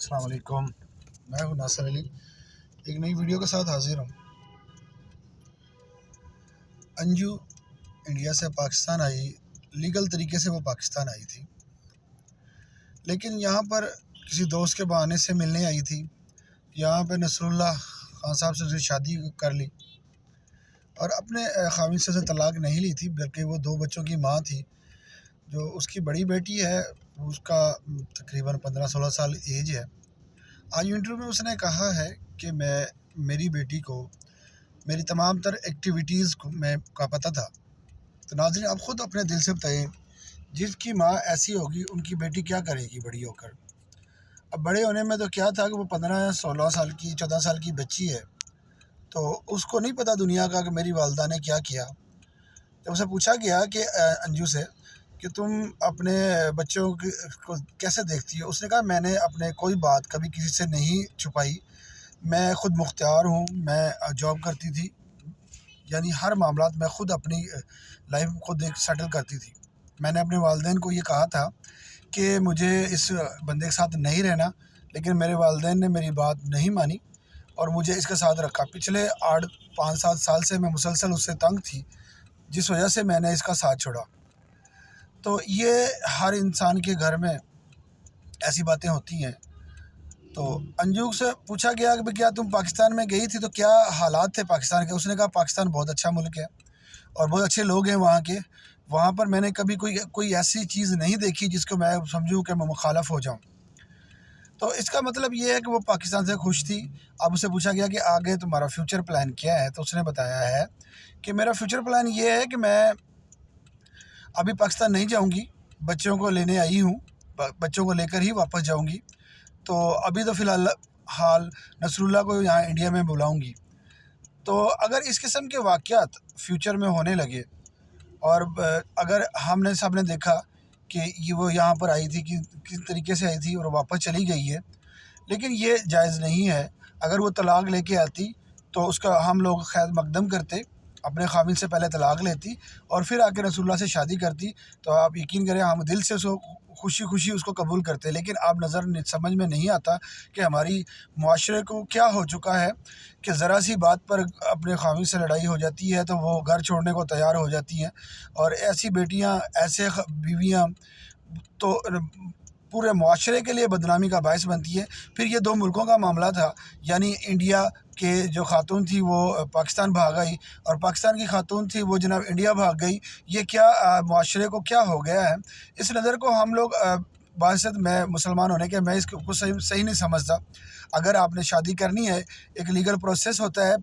السلام علیکم، میں ہوں ناصر علی، ایک نئی ویڈیو کے ساتھ حاضر ہوں۔ انجو انڈیا سے پاکستان آئی، لیگل طریقے سے وہ پاکستان آئی تھی، لیکن یہاں پر کسی دوست کے بہانے سے ملنے آئی تھی۔ یہاں پہ نصر اللہ خان صاحب سے شادی کر لی اور اپنے خاوند سے طلاق نہیں لی تھی، بلکہ وہ 2 بچوں کی ماں تھی۔ جو اس کی بڑی بیٹی ہے اس کا تقریباً 15-16 سال ایج ہے۔ آج انٹرویو میں اس نے کہا ہے کہ میری بیٹی کو میری تمام تر ایکٹیویٹیز کا پتہ تھا۔ تو ناظرین، آپ خود اپنے دل سے بتائیں، جس کی ماں ایسی ہوگی ان کی بیٹی کیا کرے گی بڑی ہو کر؟ اب بڑے ہونے میں تو کیا تھا کہ وہ 15-16 سال کی 14 سال کی بچی ہے، تو اس کو نہیں پتہ دنیا کا کہ میری والدہ نے کیا کیا۔ جب اسے پوچھا گیا کہ انجو سے کہ تم اپنے بچوں کو کیسے دیکھتی ہو، اس نے کہا میں نے اپنے کوئی بات کبھی کسی سے نہیں چھپائی، میں خود مختار ہوں، میں جاب کرتی تھی، یعنی ہر معاملات میں خود اپنی لائف خود سیٹل کرتی تھی۔ میں نے اپنے والدین کو یہ کہا تھا کہ مجھے اس بندے کے ساتھ نہیں رہنا، لیکن میرے والدین نے میری بات نہیں مانی اور مجھے اس کے ساتھ رکھا۔ پچھلے 5-7 سال سے میں مسلسل اس سے تنگ تھی، جس وجہ سے میں نے اس کا ساتھ چھوڑا۔ تو یہ ہر انسان کے گھر میں ایسی باتیں ہوتی ہیں۔ تو انجو سے پوچھا گیا کہ کیا تم پاکستان میں گئی تھی تو کیا حالات تھے پاکستان کے؟ اس نے کہا پاکستان بہت اچھا ملک ہے اور بہت اچھے لوگ ہیں وہاں کے، وہاں پر میں نے کبھی کوئی ایسی چیز نہیں دیکھی جس کو میں سمجھوں کہ میں مخالف ہو جاؤں۔ تو اس کا مطلب یہ ہے کہ وہ پاکستان سے خوش تھی۔ اب اسے پوچھا گیا کہ آگے تمہارا فیوچر پلان کیا ہے، تو اس نے بتایا ہے کہ میرا فیوچر پلان یہ ہے کہ میں ابھی پاکستان نہیں جاؤں گی، بچوں کو لینے آئی ہوں، بچوں کو لے کر ہی واپس جاؤں گی۔ تو ابھی تو فی الحال نصر اللہ کو یہاں انڈیا میں بلاؤں گی۔ تو اگر اس قسم کے واقعات فیوچر میں ہونے لگے اور اگر ہم نے سب نے دیکھا کہ وہ یہاں پر آئی تھی کس طریقے سے آئی تھی اور واپس چلی گئی ہے، لیکن یہ جائز نہیں ہے۔ اگر وہ طلاق لے کے آتی تو اس کا ہم لوگ خیر مقدم کرتے، اپنے خاوند سے پہلے طلاق لیتی اور پھر آ کے رسول اللہ سے شادی کرتی، تو آپ یقین کریں ہم دل سے خوشی اس کو قبول کرتے۔ لیکن اب سمجھ میں نہیں آتا کہ ہماری معاشرے کو کیا ہو چکا ہے کہ ذرا سی بات پر اپنے خاوند سے لڑائی ہو جاتی ہے تو وہ گھر چھوڑنے کو تیار ہو جاتی ہیں، اور ایسی بیٹیاں ایسے بیویاں تو پورے معاشرے کے لیے بدنامی کا باعث بنتی ہے۔ پھر یہ 2 ملکوں کا معاملہ تھا، یعنی انڈیا کے جو خاتون تھی وہ پاکستان بھاگ آئی اور پاکستان کی خاتون تھی وہ جناب انڈیا بھاگ گئی۔ یہ کیا معاشرے کو کیا ہو گیا ہے؟ اس نظر کو ہم لوگ بحثت میں مسلمان ہونے کے میں اس کو صحیح نہیں سمجھتا۔ اگر آپ نے شادی کرنی ہے، ایک لیگل پروسیس ہوتا ہے،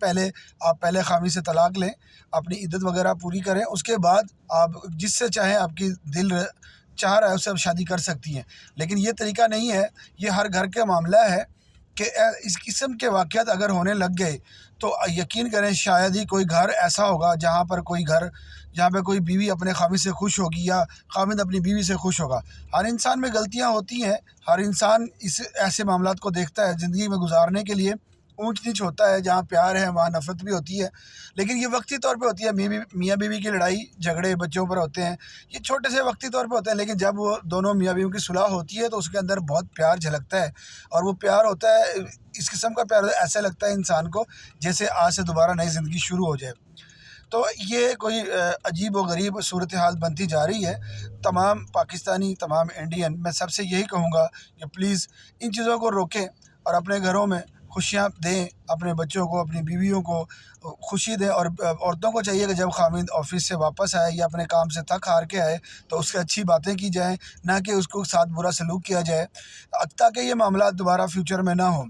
آپ پہلے خاوند سے طلاق لیں، اپنی عدت وغیرہ پوری کریں، اس کے بعد آپ جس سے چاہیں آپ کی دل چاہ رہا ہے اس سے آپ شادی کر سکتی ہیں۔ لیکن یہ طریقہ نہیں ہے، یہ ہر گھر کا معاملہ ہے کہ اس قسم کے واقعات اگر ہونے لگ گئے تو یقین کریں شاید ہی کوئی گھر ایسا ہوگا جہاں پہ کوئی بیوی اپنے خاوند سے خوش ہوگی یا خاوند اپنی بیوی سے خوش ہوگا۔ ہر انسان میں غلطیاں ہوتی ہیں، ہر انسان ایسے معاملات کو دیکھتا ہے، زندگی میں گزارنے کے لیے اونچ نیچ ہوتا ہے، جہاں پیار ہے وہاں نفرت بھی ہوتی ہے، لیکن یہ وقتی طور پہ ہوتی ہے۔ میاں بیوی کی لڑائی جھگڑے بچوں پر ہوتے ہیں، یہ چھوٹے سے وقتی طور پہ ہوتے ہیں، لیکن جب وہ دونوں میاں بیوی کی صلح ہوتی ہے تو اس کے اندر بہت پیار جھلکتا ہے، اور وہ پیار ہوتا ہے اس قسم کا پیار ایسا لگتا ہے انسان کو جیسے آج سے دوبارہ نئی زندگی شروع ہو جائے۔ تو یہ کوئی عجیب و غریب صورتحال بنتی جا رہی ہے۔ تمام پاکستانی، تمام انڈین، میں سب سے یہی کہوں گا کہ پلیز ان چیزوں کو روکیں اور اپنے گھروں میں خوشیاں دیں، اپنے بچوں کو، اپنی بیویوں کو خوشی دیں، اور عورتوں کو چاہیے کہ جب خاوند آفس سے واپس آئے یا اپنے کام سے تھک ہار کے آئے تو اس سے اچھی باتیں کی جائیں، نہ کہ اس کو ساتھ برا سلوک کیا جائے، تاکہ یہ معاملات دوبارہ فیوچر میں نہ ہوں۔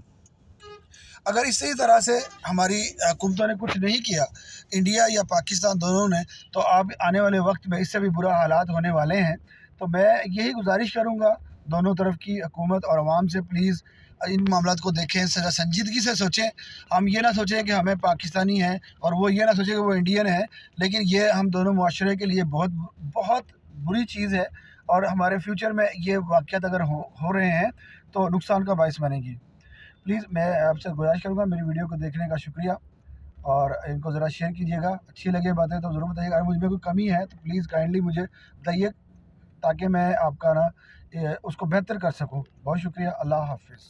اگر اسی طرح سے ہماری حکومتوں نے کچھ نہیں کیا، انڈیا یا پاکستان دونوں نے، تو اب آنے والے وقت میں اس سے بھی برا حالات ہونے والے ہیں۔ تو میں یہی گزارش کروں گا دونوں طرف کی حکومت اور عوام سے، پلیز ان معاملات کو دیکھیں، سنجیدگی سے سوچیں۔ ہم یہ نہ سوچیں کہ ہمیں پاکستانی ہیں اور وہ یہ نہ سوچیں کہ وہ انڈین ہیں، لیکن یہ ہم دونوں معاشرے کے لیے بہت بہت بری چیز ہے، اور ہمارے فیوچر میں یہ واقعات اگر ہو رہے ہیں تو نقصان کا باعث بنے گی۔ پلیز میں آپ سے گزارش کروں گا، میری ویڈیو کو دیکھنے کا شکریہ، اور ان کو ذرا شیئر کیجیے گا، اچھی لگے باتیں تو ضرور بتائیے گا، اگر مجھ میں کوئی کمی ہے تو پلیز کائنڈلی مجھے بتائیے تاکہ میں آپ کا اس کو بہتر کر سکوں۔ بہت شکریہ، اللہ حافظ۔